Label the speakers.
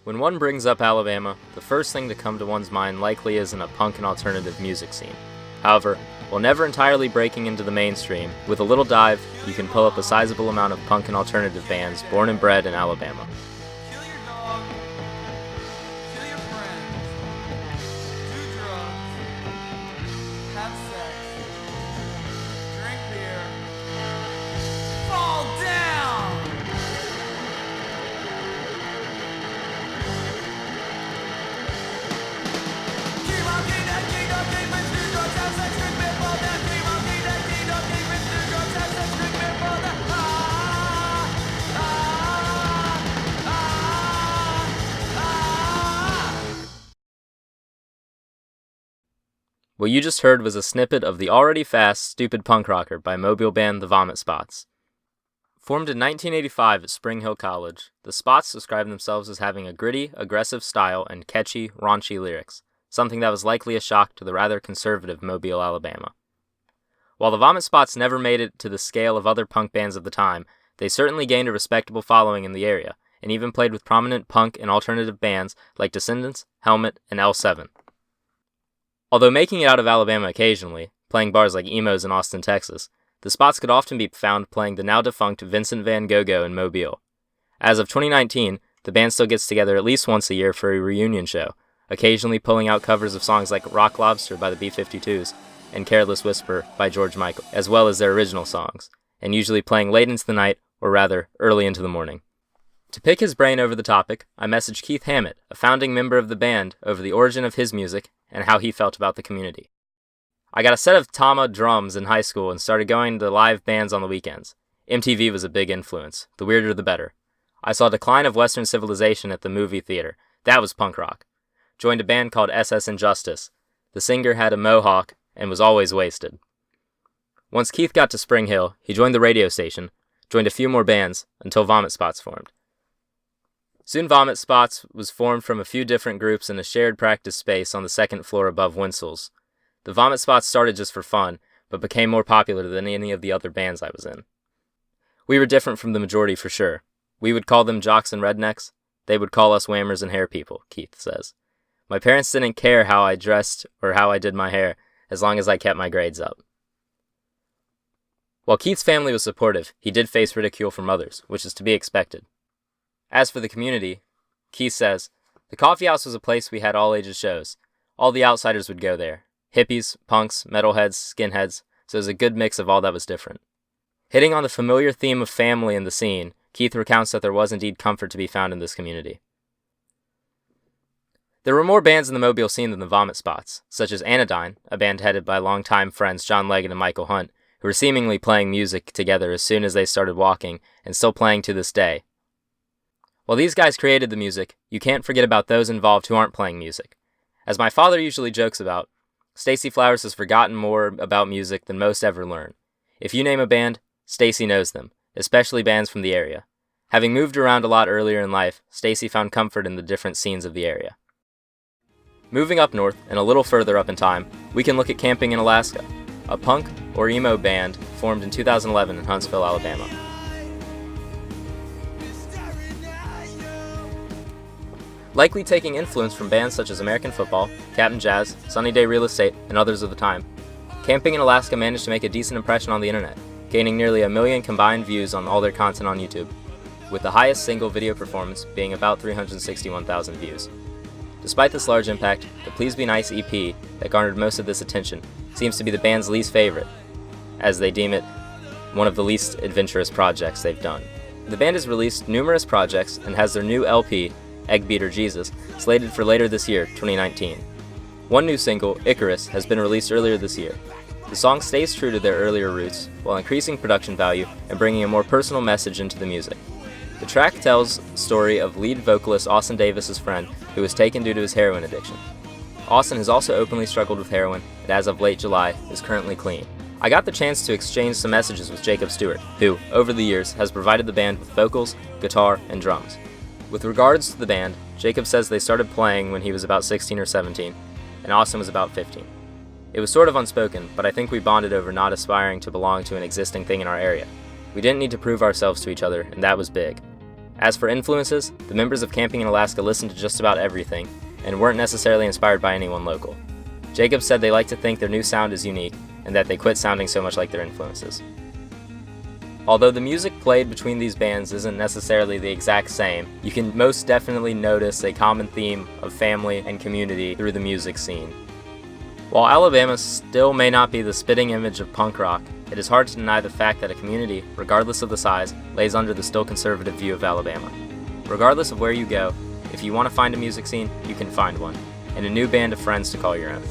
Speaker 1: When one brings up Alabama, the first thing to come to one's mind likely isn't a punk and alternative music scene. However, while never entirely breaking into the mainstream, with a little dive, you can pull up a sizable amount of punk and alternative bands born and bred in Alabama.
Speaker 2: Kill your dog. Kill your friends. Do drugs. Have sex. Drink beer. Fall down! Keep on king that king, don't keep it, do drugs, have sex, drink beer, fall down. Keep on king that king, don't keep it, do drugs, have sex, drink beer, fall down.
Speaker 1: What you just heard was a snippet of the already fast, stupid punk rocker by Mobile band The Vomit Spots. Formed in 1985 at Spring Hill College, the Spots describe themselves as having a gritty, aggressive style and catchy, raunchy lyrics, something that was likely a shock to the rather conservative Mobile, Alabama. While the Vomit Spots never made it to the scale of other punk bands of the time, they certainly gained a respectable following in the area, and even played with prominent punk and alternative bands like Descendants, Helmet, and L7. Although making it out of Alabama occasionally, playing bars like Emo's in Austin, Texas, the Spots could often be found playing the now-defunct Vincent Van Gogh in Mobile. As of 2019, the band still gets together at least once a year for a reunion show, occasionally pulling out covers of songs like Rock Lobster by the B-52s and Careless Whisper by George Michael, as well as their original songs, and usually playing late into the night, or rather, early into the morning. To pick his brain over the topic, I messaged Keith Hammett, a founding member of the band, over the origin of his music and how he felt about the community. I got a set of Tama drums in high school and started going to live bands on the weekends. MTV was a big influence. The weirder the better. I saw Decline of Western Civilization at the movie theater. That was punk rock. Joined a band called SS Injustice. The singer had a mohawk and was always wasted. Once Keith got to Spring Hill, he joined the radio station, joined a few more bands, until Vomit Spots formed. Soon Vomit Spots was formed from a few different groups in a shared practice space on the second floor above Winsel's. The Vomit Spots started just for fun, but became more popular than any of the other bands I was in. We were different from the majority for sure. We would call them jocks and rednecks. They would call us whammers and hair people, Keith says. My parents didn't care how I dressed or how I did my hair, as long as I kept my grades up. While Keith's family was supportive, he did face ridicule from others, which is to be expected. As for the community, Keith says, the coffee house was a place we had all ages shows. All the outsiders would go there. Hippies, punks, metalheads, skinheads, so it was a good mix of all that was different. Hitting on the familiar theme of family in the scene, Keith recounts that there was indeed comfort to be found in this community. There were more bands in the Mobile scene than the Vomit Spots, such as Anodyne, a band headed by longtime friends John Leggett and Michael Hunt, who were seemingly playing music together as soon as they started walking, and still playing to this day. While these guys created the music, you can't forget about those involved who aren't playing music. As my father usually jokes about, Stacy Flowers has forgotten more about music than most ever learn. If you name a band, Stacy knows them, especially bands from the area. Having moved around a lot earlier in life, Stacy found comfort in the different scenes of the area. Moving up north, and a little further up in time, we can look at Camping in Alaska, a punk or emo band formed in 2011 in Huntsville, Alabama. Likely taking influence from bands such as American Football, Captain Jazz, Sunny Day Real Estate, and others of the time, Camping in Alaska managed to make a decent impression on the internet, gaining nearly 1 million combined views on all their content on YouTube, with the highest single video performance being about 361,000 views. Despite this large impact, the Please Be Nice EP that garnered most of this attention seems to be the band's least favorite, as they deem it one of the least adventurous projects they've done. The band has released numerous projects and has their new LP, Egg Beater Jesus, slated for later this year, 2019. One new single, Icarus, has been released earlier this year. The song stays true to their earlier roots, while increasing production value and bringing a more personal message into the music. The track tells the story of lead vocalist Austin Davis' friend who was taken due to his heroin addiction. Austin has also openly struggled with heroin, and as of late July, is currently clean. I got the chance to exchange some messages with Jacob Stewart, who, over the years, has provided the band with vocals, guitar, and drums. With regards to the band, Jacob says they started playing when he was about 16 or 17, and Austin was about 15. It was sort of unspoken, but I think we bonded over not aspiring to belong to an existing thing in our area. We didn't need to prove ourselves to each other, and that was big. As for influences, the members of Camping in Alaska listened to just about everything, and weren't necessarily inspired by anyone local. Jacob said they like to think their new sound is unique, and that they quit sounding so much like their influences. Although the music played between these bands isn't necessarily the exact same, you can most definitely notice a common theme of family and community through the music scene. While Alabama still may not be the spitting image of punk rock, it is hard to deny the fact that a community, regardless of the size, lays under the still conservative view of Alabama. Regardless of where you go, if you want to find a music scene, you can find one, and a new band of friends to call your own.